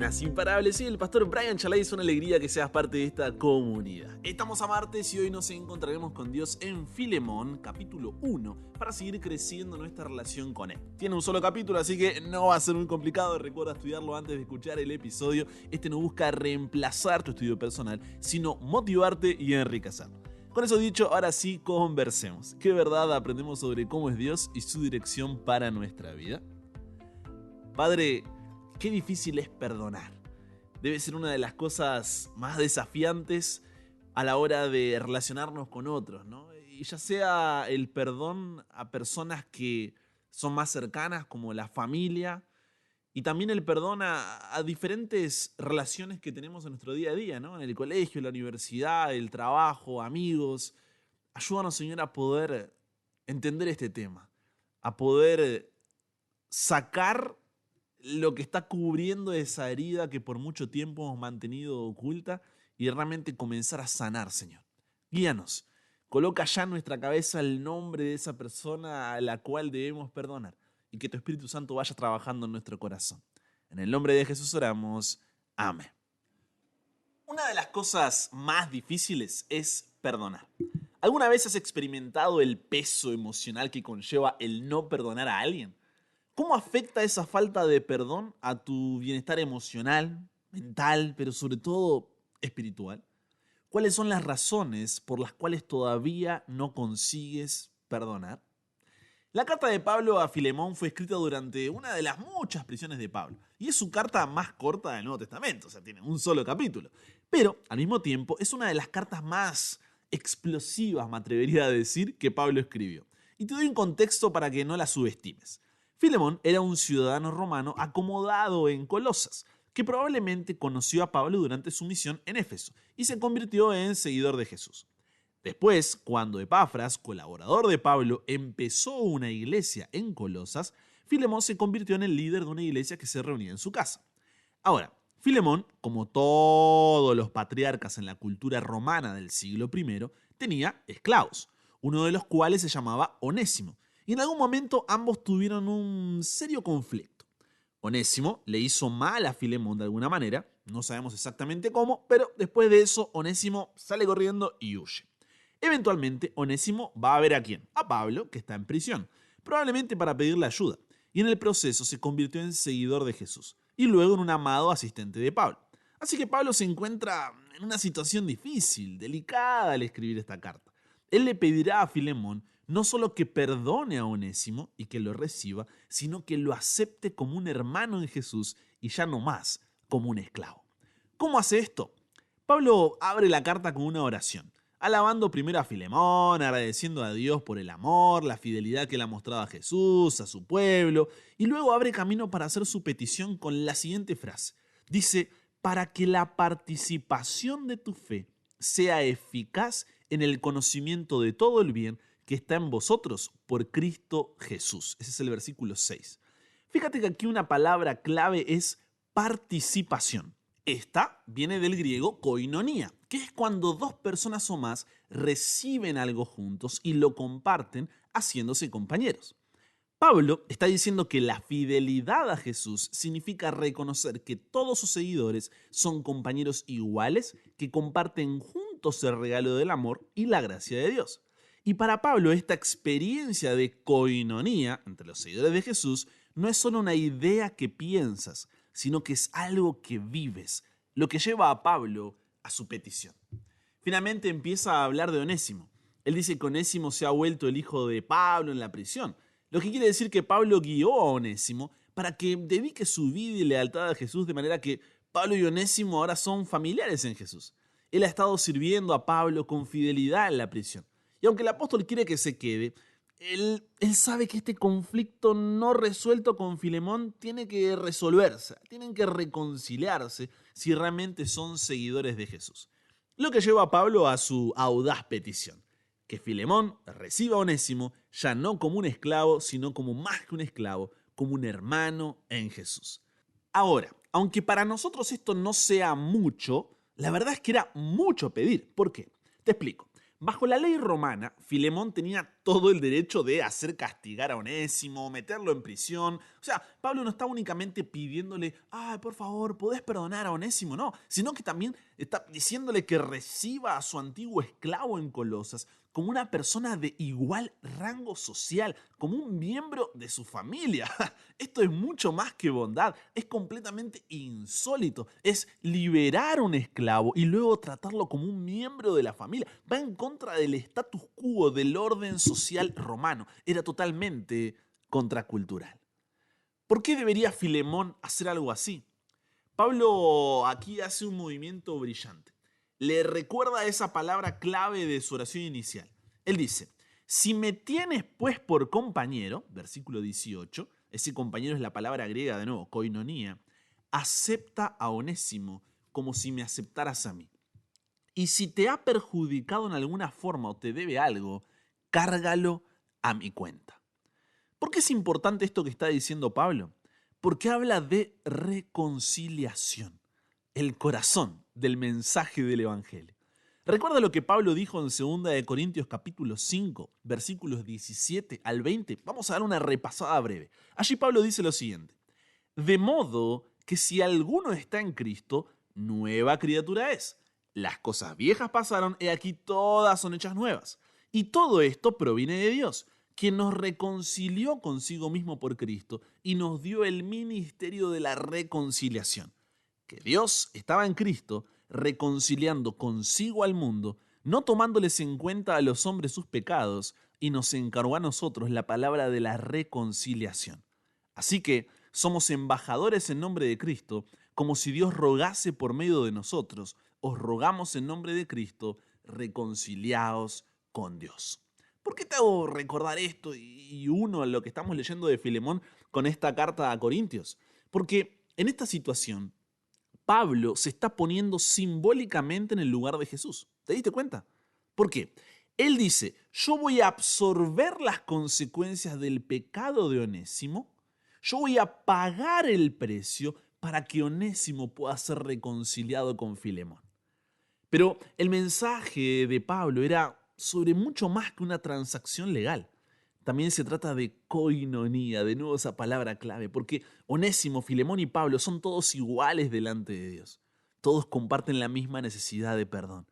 Buenas, imparables, soy el pastor Brian Chalai, es una alegría que seas parte de esta comunidad. Estamos a martes y hoy nos encontraremos con Dios en Filemón, capítulo 1, para seguir creciendo nuestra relación con Él. Tiene un solo capítulo, así que no va a ser muy complicado, recuerda estudiarlo antes de escuchar el episodio. Este no busca reemplazar tu estudio personal, sino motivarte y enriquecer. Con eso dicho, ahora sí, conversemos. ¿Qué verdad aprendemos sobre cómo es Dios y su dirección para nuestra vida? Padre, qué difícil es perdonar. Debe ser una de las cosas más desafiantes a la hora de relacionarnos con otros, ¿no? Y ya sea el perdón a personas que son más cercanas, como la familia, y también el perdón a diferentes relaciones que tenemos en nuestro día a día, ¿no? En el colegio, la universidad, el trabajo, amigos. Ayúdanos, Señor, a poder entender este tema, a poder sacar lo que está cubriendo esa herida que por mucho tiempo hemos mantenido oculta y realmente comenzar a sanar, Señor. Guíanos. Coloca ya en nuestra cabeza el nombre de esa persona a la cual debemos perdonar y que tu Espíritu Santo vaya trabajando en nuestro corazón. En el nombre de Jesús oramos. Amén. Una de las cosas más difíciles es perdonar. ¿Alguna vez has experimentado el peso emocional que conlleva el no perdonar a alguien? ¿Cómo afecta esa falta de perdón a tu bienestar emocional, mental, pero sobre todo espiritual? ¿Cuáles son las razones por las cuales todavía no consigues perdonar? La carta de Pablo a Filemón fue escrita durante una de las muchas prisiones de Pablo, y es su carta más corta del Nuevo Testamento, o sea, tiene un solo capítulo. Pero, al mismo tiempo, es una de las cartas más explosivas, me atrevería a decir, que Pablo escribió. Y te doy un contexto para que no la subestimes. Filemón era un ciudadano romano acomodado en Colosas, que probablemente conoció a Pablo durante su misión en Éfeso y se convirtió en seguidor de Jesús. Después, cuando Epafras, colaborador de Pablo, empezó una iglesia en Colosas, Filemón se convirtió en el líder de una iglesia que se reunía en su casa. Ahora, Filemón, como todos los patriarcas en la cultura romana del siglo I, tenía esclavos, uno de los cuales se llamaba Onésimo, y en algún momento ambos tuvieron un serio conflicto. Onésimo le hizo mal a Filemón de alguna manera, no sabemos exactamente cómo, pero después de eso Onésimo sale corriendo y huye. Eventualmente Onésimo va a ver a quién, a Pablo, que está en prisión, probablemente para pedirle ayuda, y en el proceso se convirtió en seguidor de Jesús, y luego en un amado asistente de Pablo. Así que Pablo se encuentra en una situación difícil, delicada al escribir esta carta. Él le pedirá a Filemón no solo que perdone a Onésimo y que lo reciba, sino que lo acepte como un hermano en Jesús y ya no más como un esclavo. ¿Cómo hace esto? Pablo abre la carta con una oración, alabando primero a Filemón, agradeciendo a Dios por el amor, la fidelidad que le ha mostrado a Jesús, a su pueblo, y luego abre camino para hacer su petición con la siguiente frase. Dice, para que la participación de tu fe sea eficaz en el conocimiento de todo el bien que está en vosotros por Cristo Jesús. Ese es el versículo 6. Fíjate que aquí una palabra clave es participación. Esta viene del griego koinonía, que es cuando dos personas o más reciben algo juntos y lo comparten haciéndose compañeros. Pablo está diciendo que la fidelidad a Jesús significa reconocer que todos sus seguidores son compañeros iguales que comparten juntos el regalo del amor y la gracia de Dios. Y para Pablo esta experiencia de koinonía entre los seguidores de Jesús no es solo una idea que piensas, sino que es algo que vives, lo que lleva a Pablo a su petición. Finalmente empieza a hablar de Onésimo. Él dice que Onésimo se ha vuelto el hijo de Pablo en la prisión, lo que quiere decir que Pablo guió a Onésimo para que dedique su vida y lealtad a Jesús, de manera que Pablo y Onésimo ahora son familiares en Jesús. Él ha estado sirviendo a Pablo con fidelidad en la prisión. Y aunque el apóstol quiere que se quede, él sabe que este conflicto no resuelto con Filemón tiene que resolverse, tienen que reconciliarse si realmente son seguidores de Jesús. Lo que lleva a Pablo a su audaz petición, que Filemón reciba a Onésimo ya no como un esclavo, sino como más que un esclavo, como un hermano en Jesús. Ahora, aunque para nosotros esto no sea mucho, la verdad es que era mucho pedir. ¿Por qué? Te explico. Bajo la ley romana, Filemón tenía todo el derecho de hacer castigar a Onésimo, meterlo en prisión. O sea, Pablo no está únicamente pidiéndole, ay, por favor, ¿podés perdonar a Onésimo? No, sino que también está diciéndole que reciba a su antiguo esclavo en Colosas como una persona de igual rango social, como un miembro de su familia. Esto es mucho más que bondad, es completamente insólito. Es liberar a un esclavo y luego tratarlo como un miembro de la familia. Va en contra del status quo, del orden social romano. Era totalmente contracultural. ¿Por qué debería Filemón hacer algo así? Pablo aquí hace un movimiento brillante. Le recuerda esa palabra clave de su oración inicial. Él dice, si me tienes pues por compañero, versículo 18, ese compañero es la palabra griega de nuevo, koinonía, acepta a Onésimo como si me aceptaras a mí. Y si te ha perjudicado en alguna forma o te debe algo, cárgalo a mi cuenta. ¿Por qué es importante esto que está diciendo Pablo? Porque habla de reconciliación, el corazón del mensaje del Evangelio. Recuerda lo que Pablo dijo en 2 Corintios capítulo 5, versículos 17 al 20. Vamos a dar una repasada breve. Allí Pablo dice lo siguiente. De modo que si alguno está en Cristo, nueva criatura es. Las cosas viejas pasaron, he aquí todas son hechas nuevas. Y todo esto proviene de Dios, quien nos reconcilió consigo mismo por Cristo y nos dio el ministerio de la reconciliación. Que Dios estaba en Cristo reconciliando consigo al mundo, no tomándoles en cuenta a los hombres sus pecados, y nos encargó a nosotros la palabra de la reconciliación. Así que somos embajadores en nombre de Cristo, como si Dios rogase por medio de nosotros. Os rogamos en nombre de Cristo, reconciliaos con Dios. ¿Por qué te hago recordar esto y uno lo que estamos leyendo de Filemón con esta carta a Corintios? Porque en esta situación, Pablo se está poniendo simbólicamente en el lugar de Jesús. ¿Te diste cuenta? ¿Por qué? Él dice, yo voy a absorber las consecuencias del pecado de Onésimo, yo voy a pagar el precio para que Onésimo pueda ser reconciliado con Filemón. Pero el mensaje de Pablo era sobre mucho más que una transacción legal. También se trata de koinonía, de nuevo esa palabra clave, porque Onésimo, Filemón y Pablo son todos iguales delante de Dios. Todos comparten la misma necesidad de perdón.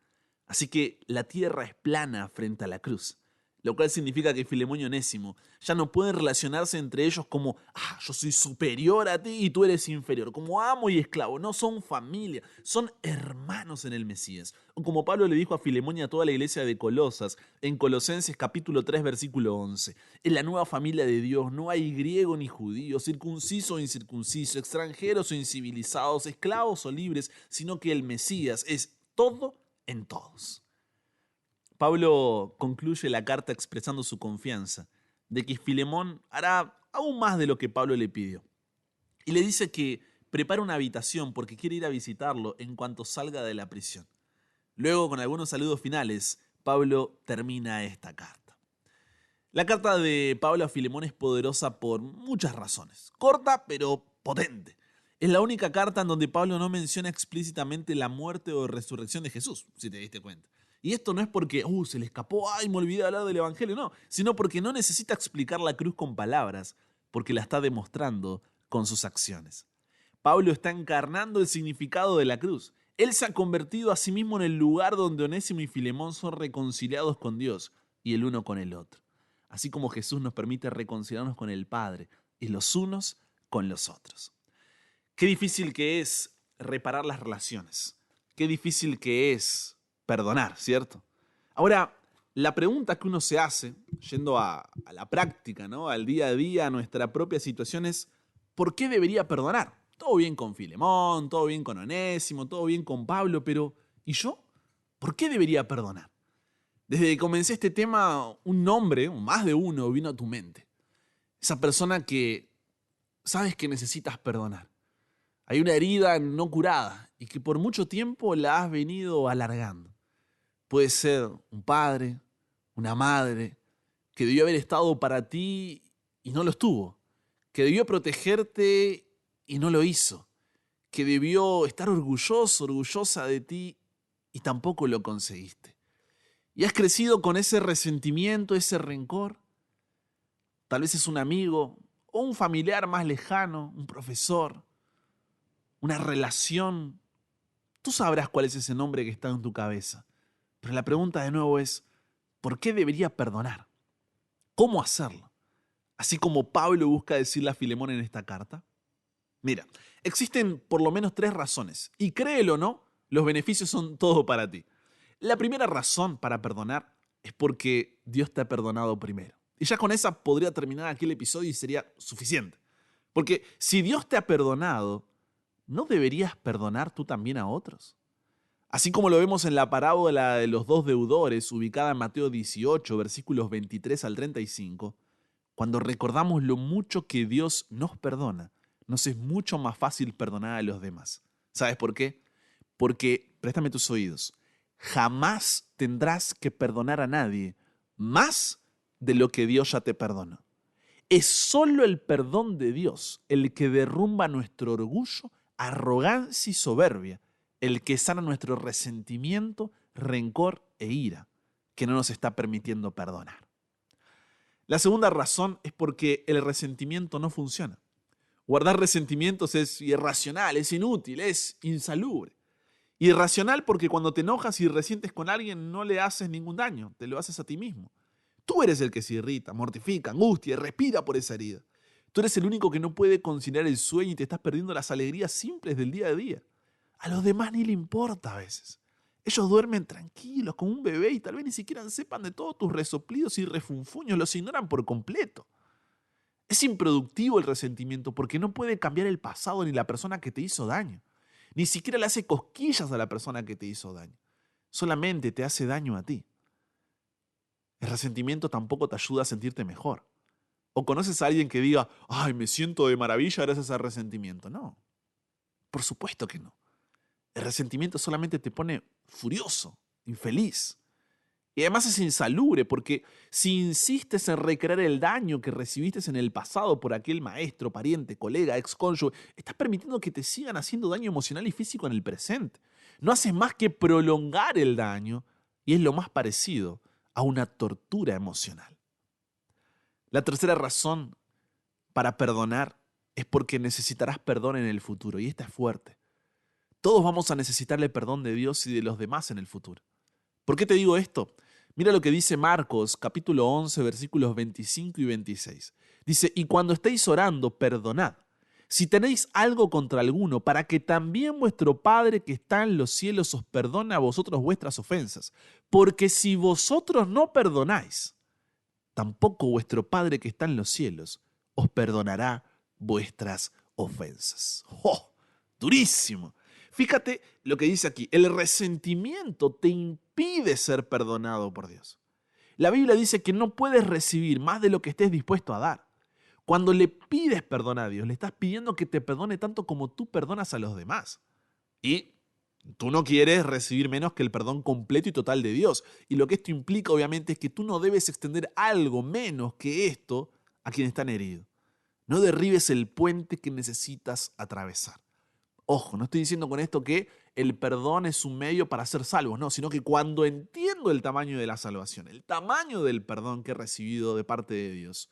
Así que la tierra es plana frente a la cruz, lo cual significa que Filemón y Onésimo ya no pueden relacionarse entre ellos como, yo soy superior a ti y tú eres inferior, como amo y esclavo. No, son familia, son hermanos en el Mesías. O como Pablo le dijo a Filemón y a toda la iglesia de Colosas, en Colosenses capítulo 3, versículo 11. En la nueva familia de Dios no hay griego ni judío, circunciso o incircunciso, extranjeros o incivilizados, esclavos o libres, sino que el Mesías es todo en todos. Pablo concluye la carta expresando su confianza de que Filemón hará aún más de lo que Pablo le pidió. Y le dice que prepara una habitación porque quiere ir a visitarlo en cuanto salga de la prisión. Luego, con algunos saludos finales, Pablo termina esta carta. La carta de Pablo a Filemón es poderosa por muchas razones. Corta, pero potente. Es la única carta en donde Pablo no menciona explícitamente la muerte o resurrección de Jesús, si te diste cuenta. Y esto no es porque, se le escapó, me olvidé de hablar del Evangelio, no, sino porque no necesita explicar la cruz con palabras, porque la está demostrando con sus acciones. Pablo está encarnando el significado de la cruz. Él se ha convertido a sí mismo en el lugar donde Onésimo y Filemón son reconciliados con Dios y el uno con el otro. Así como Jesús nos permite reconciliarnos con el Padre y los unos con los otros. Qué difícil que es reparar las relaciones. Qué difícil que es perdonar, ¿cierto? Ahora, la pregunta que uno se hace, yendo a la práctica, ¿no? Al día a día, a nuestra propia situación es, ¿por qué debería perdonar? Todo bien con Filemón, todo bien con Onésimo, todo bien con Pablo, pero ¿y yo? ¿Por qué debería perdonar? Desde que comencé este tema, un nombre, o más de uno, vino a tu mente. Esa persona que sabes que necesitas perdonar. Hay una herida no curada y que por mucho tiempo la has venido alargando. Puede ser un padre, una madre, que debió haber estado para ti y no lo estuvo, que debió protegerte y no lo hizo, que debió estar orgulloso, orgullosa de ti y tampoco lo conseguiste. Y has crecido con ese resentimiento, ese rencor. Tal vez es un amigo o un familiar más lejano, un profesor, una relación. Tú sabrás cuál es ese nombre que está en tu cabeza. Pero la pregunta de nuevo es, ¿por qué debería perdonar? ¿Cómo hacerlo? Así como Pablo busca decirle a Filemón en esta carta. Mira, existen por lo menos 3 razones. Y créelo o no, los beneficios son todo para ti. La primera razón para perdonar es porque Dios te ha perdonado primero. Y ya con esa podría terminar aquí el episodio y sería suficiente. Porque si Dios te ha perdonado, ¿no deberías perdonar tú también a otros? Así como lo vemos en la parábola de los 2 deudores, ubicada en Mateo 18, versículos 23 al 35, cuando recordamos lo mucho que Dios nos perdona, nos es mucho más fácil perdonar a los demás. ¿Sabes por qué? Porque, préstame tus oídos, jamás tendrás que perdonar a nadie más de lo que Dios ya te perdonó. Es solo el perdón de Dios el que derrumba nuestro orgullo, arrogancia y soberbia, el que sana nuestro resentimiento, rencor e ira, que no nos está permitiendo perdonar. La segunda razón es porque el resentimiento no funciona. Guardar resentimientos es irracional, es inútil, es insalubre. Irracional porque cuando te enojas y resientes con alguien no le haces ningún daño, te lo haces a ti mismo. Tú eres el que se irrita, mortifica, angustia y respira por esa herida. Tú eres el único que no puede conciliar el sueño y te estás perdiendo las alegrías simples del día a día. A los demás ni le importa a veces. Ellos duermen tranquilos como un bebé y tal vez ni siquiera sepan de todos tus resoplidos y refunfuños, los ignoran por completo. Es improductivo el resentimiento porque no puede cambiar el pasado ni la persona que te hizo daño. Ni siquiera le hace cosquillas a la persona que te hizo daño. Solamente te hace daño a ti. El resentimiento tampoco te ayuda a sentirte mejor. O conoces a alguien que diga, ay, me siento de maravilla gracias al resentimiento. No, por supuesto que no. El resentimiento solamente te pone furioso, infeliz. Y además es insalubre porque si insistes en recrear el daño que recibiste en el pasado por aquel maestro, pariente, colega, excónyuge, estás permitiendo que te sigan haciendo daño emocional y físico en el presente. No haces más que prolongar el daño y es lo más parecido a una tortura emocional. La tercera razón para perdonar es porque necesitarás perdón en el futuro y esta es fuerte. Todos vamos a necesitar el perdón de Dios y de los demás en el futuro. ¿Por qué te digo esto? Mira lo que dice Marcos, capítulo 11, versículos 25 y 26. Dice, y cuando estéis orando, perdonad, si tenéis algo contra alguno, para que también vuestro Padre que está en los cielos os perdone a vosotros vuestras ofensas. Porque si vosotros no perdonáis, tampoco vuestro Padre que está en los cielos os perdonará vuestras ofensas. ¡Oh! Durísimo. Fíjate lo que dice aquí. El resentimiento te impide ser perdonado por Dios. La Biblia dice que no puedes recibir más de lo que estés dispuesto a dar. Cuando le pides perdón a Dios, le estás pidiendo que te perdone tanto como tú perdonas a los demás. Y tú no quieres recibir menos que el perdón completo y total de Dios. Y lo que esto implica, obviamente, es que tú no debes extender algo menos que esto a quien están heridos. No derribes el puente que necesitas atravesar. Ojo, no estoy diciendo con esto que el perdón es un medio para ser salvos, no, sino que cuando entiendo el tamaño de la salvación, el tamaño del perdón que he recibido de parte de Dios,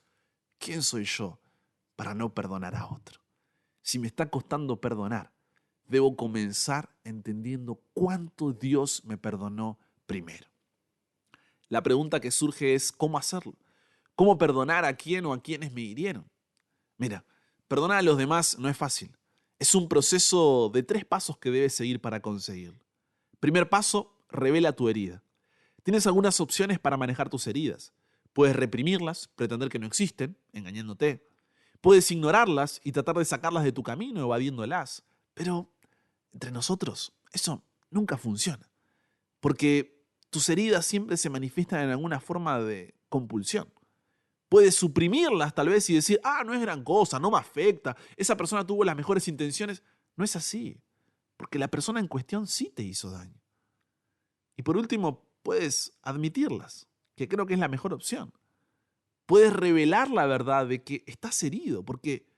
¿quién soy yo para no perdonar a otro? Si me está costando perdonar, debo comenzar entendiendo cuánto Dios me perdonó primero. La pregunta que surge es, ¿cómo hacerlo? ¿Cómo perdonar a quién o a quienes me hirieron? Mira, perdonar a los demás no es fácil. Es un proceso de 3 pasos que debes seguir para conseguirlo. Primer paso, revela tu herida. Tienes algunas opciones para manejar tus heridas. Puedes reprimirlas, pretender que no existen, engañándote. Puedes ignorarlas y tratar de sacarlas de tu camino, evadiéndolas. Pero, entre nosotros, eso nunca funciona. Porque tus heridas siempre se manifiestan en alguna forma de compulsión. Puedes suprimirlas tal vez y decir, no es gran cosa, no me afecta, esa persona tuvo las mejores intenciones. No es así, porque la persona en cuestión sí te hizo daño. Y por último, puedes admitirlas, que creo que es la mejor opción. Puedes revelar la verdad de que estás herido, porque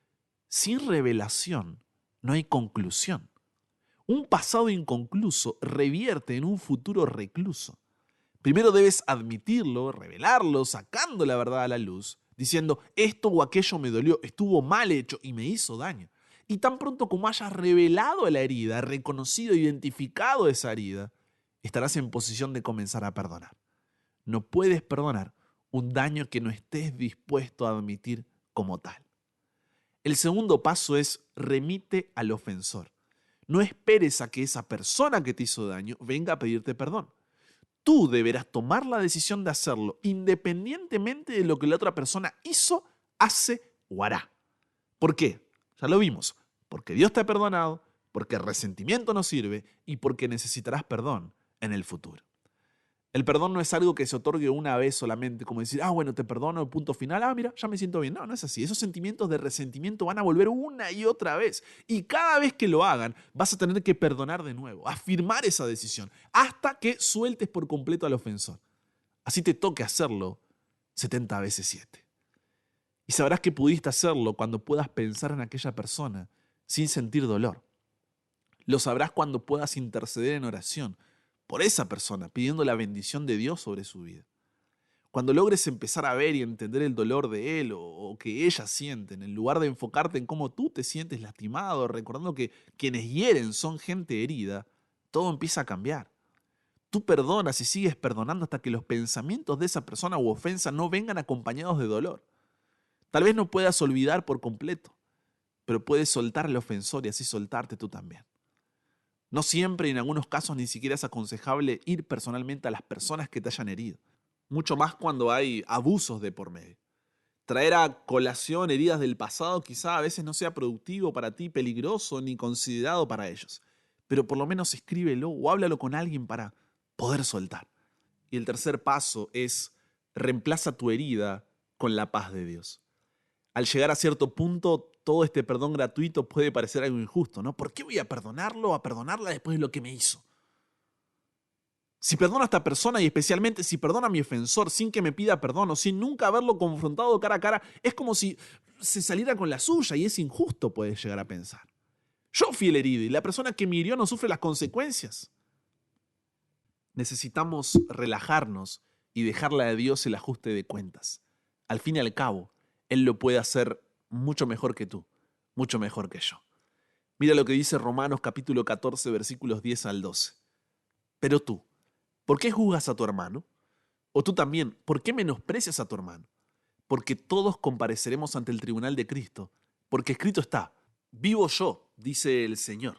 sin revelación no hay conclusión. Un pasado inconcluso revierte en un futuro recluso. Primero debes admitirlo, revelarlo, sacando la verdad a la luz, diciendo esto o aquello me dolió, estuvo mal hecho y me hizo daño. Y tan pronto como hayas revelado la herida, reconocido, identificado esa herida, estarás en posición de comenzar a perdonar. No puedes perdonar un daño que no estés dispuesto a admitir como tal. El segundo paso es remite al ofensor. No esperes a que esa persona que te hizo daño venga a pedirte perdón. Tú deberás tomar la decisión de hacerlo independientemente de lo que la otra persona hizo, hace o hará. ¿Por qué? Ya lo vimos. Porque Dios te ha perdonado, porque el resentimiento no sirve y porque necesitarás perdón en el futuro. El perdón no es algo que se otorgue una vez solamente, como decir, bueno, te perdono, punto final, mira, ya me siento bien. No, no es así. Esos sentimientos de resentimiento van a volver una y otra vez. Y cada vez que lo hagan, vas a tener que perdonar de nuevo, afirmar esa decisión, hasta que sueltes por completo al ofensor. Así te toque hacerlo 70 veces 7. Y sabrás que pudiste hacerlo cuando puedas pensar en aquella persona sin sentir dolor. Lo sabrás cuando puedas interceder en oración por esa persona, pidiendo la bendición de Dios sobre su vida. Cuando logres empezar a ver y entender el dolor de él o que ella sienten, en lugar de enfocarte en cómo tú te sientes lastimado, recordando que quienes hieren son gente herida, todo empieza a cambiar. Tú perdonas y sigues perdonando hasta que los pensamientos de esa persona u ofensa no vengan acompañados de dolor. Tal vez no puedas olvidar por completo, pero puedes soltar al ofensor y así soltarte tú también. No siempre y en algunos casos ni siquiera es aconsejable ir personalmente a las personas que te hayan herido. Mucho más cuando hay abusos de por medio. Traer a colación heridas del pasado quizá a veces no sea productivo para ti, peligroso ni considerado para ellos. Pero por lo menos escríbelo o háblalo con alguien para poder soltar. Y el tercer paso es reemplaza tu herida con la paz de Dios. Al llegar a cierto punto, todo este perdón gratuito puede parecer algo injusto, ¿no? ¿Por qué voy a perdonarlo o a perdonarla después de lo que me hizo? Si perdono a esta persona y especialmente si perdono a mi ofensor sin que me pida perdón o sin nunca haberlo confrontado cara a cara, es como si se saliera con la suya y es injusto, puedes llegar a pensar. Yo fui el herido y la persona que me hirió no sufre las consecuencias. Necesitamos relajarnos y dejarle a Dios el ajuste de cuentas. Al fin y al cabo, Él lo puede hacer mucho mejor que tú, mucho mejor que yo. Mira lo que dice Romanos capítulo 14, versículos 10 al 12. Pero tú, ¿por qué juzgas a tu hermano? O tú también, ¿por qué menosprecias a tu hermano? Porque todos compareceremos ante el tribunal de Cristo, porque escrito está, vivo yo, dice el Señor,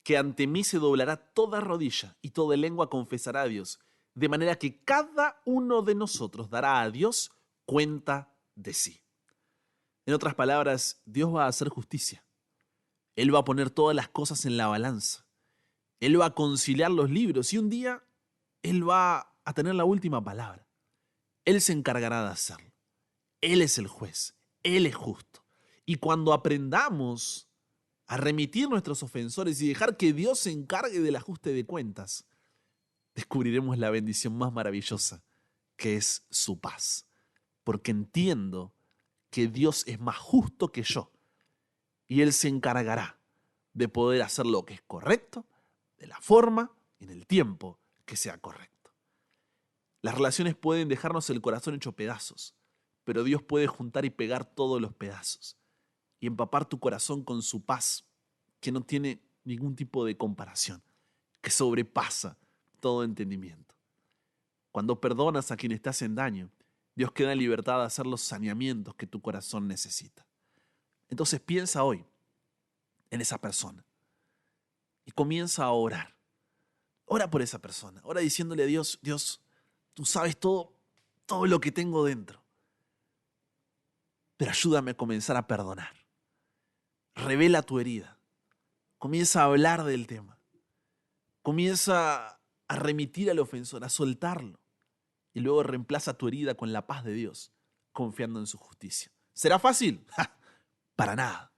que ante mí se doblará toda rodilla y toda lengua confesará a Dios, de manera que cada uno de nosotros dará a Dios cuenta de sí. En otras palabras, Dios va a hacer justicia. Él va a poner todas las cosas en la balanza. Él va a conciliar los libros y un día Él va a tener la última palabra. Él se encargará de hacerlo. Él es el juez. Él es justo. Y cuando aprendamos a remitir nuestros ofensores y dejar que Dios se encargue del ajuste de cuentas, descubriremos la bendición más maravillosa, que es su paz. Porque entiendo que Dios es más justo que yo y Él se encargará de poder hacer lo que es correcto, de la forma y en el tiempo que sea correcto. Las relaciones pueden dejarnos el corazón hecho pedazos, pero Dios puede juntar y pegar todos los pedazos y empapar tu corazón con su paz, que no tiene ningún tipo de comparación, que sobrepasa todo entendimiento. Cuando perdonas a quienes te hacen daño, Dios queda en libertad de hacer los saneamientos que tu corazón necesita. Entonces piensa hoy en esa persona y comienza a orar. Ora por esa persona, ora diciéndole a Dios, Dios, tú sabes todo lo que tengo dentro, pero ayúdame a comenzar a perdonar. Revela tu herida, comienza a hablar del tema, comienza a remitir al ofensor, a soltarlo, y luego reemplaza tu herida con la paz de Dios, confiando en su justicia. ¿Será fácil? Para nada.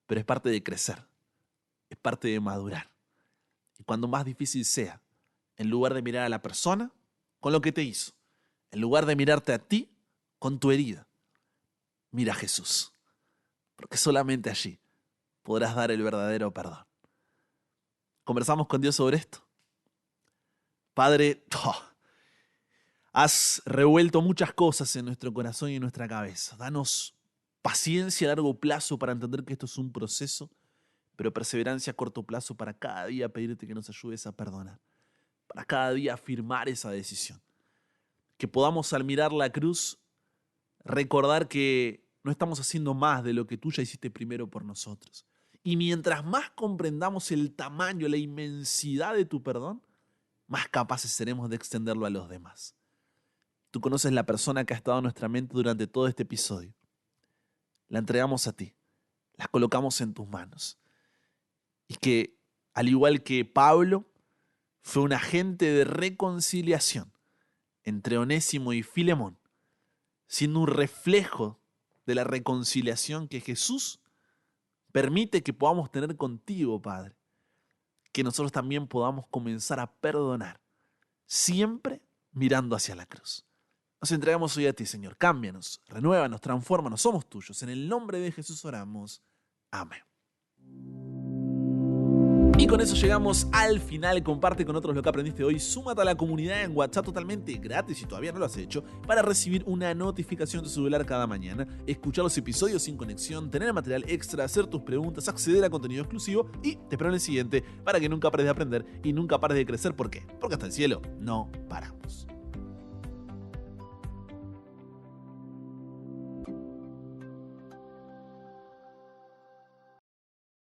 Pero es parte de crecer, es parte de madurar. Y cuando más difícil sea, en lugar de mirar a la persona con lo que te hizo, en lugar de mirarte a ti con tu herida, mira a Jesús, porque solamente allí podrás dar el verdadero perdón. Conversamos con Dios sobre esto. Padre, Has revuelto muchas cosas en nuestro corazón y en nuestra cabeza. Danos paciencia a largo plazo para entender que esto es un proceso, pero perseverancia a corto plazo para cada día pedirte que nos ayudes a perdonar, para cada día afirmar esa decisión. Que podamos al mirar la cruz recordar que no estamos haciendo más de lo que tú ya hiciste primero por nosotros. Y mientras más comprendamos el tamaño, la inmensidad de tu perdón, más capaces seremos de extenderlo a los demás. Tú conoces la persona que ha estado en nuestra mente durante todo este episodio. La entregamos a ti, la colocamos en tus manos. Y que, al igual que Pablo, fue un agente de reconciliación entre Onésimo y Filemón, siendo un reflejo de la reconciliación que Jesús permite que podamos tener contigo, Padre. Que nosotros también podamos comenzar a perdonar, siempre mirando hacia la cruz. Nos entregamos hoy a ti, Señor. Cámbianos, renuévanos, transfórmanos, somos tuyos. En el nombre de Jesús oramos. Amén. Y con eso llegamos al final. Comparte con otros lo que aprendiste hoy. Súmate a la comunidad en WhatsApp totalmente gratis si todavía no lo has hecho, para recibir una notificación de tu celular cada mañana, escuchar los episodios sin conexión, tener material extra, hacer tus preguntas, acceder a contenido exclusivo y te espero en el siguiente para que nunca pares de aprender y nunca pares de crecer. ¿Por qué? Porque hasta el cielo no para.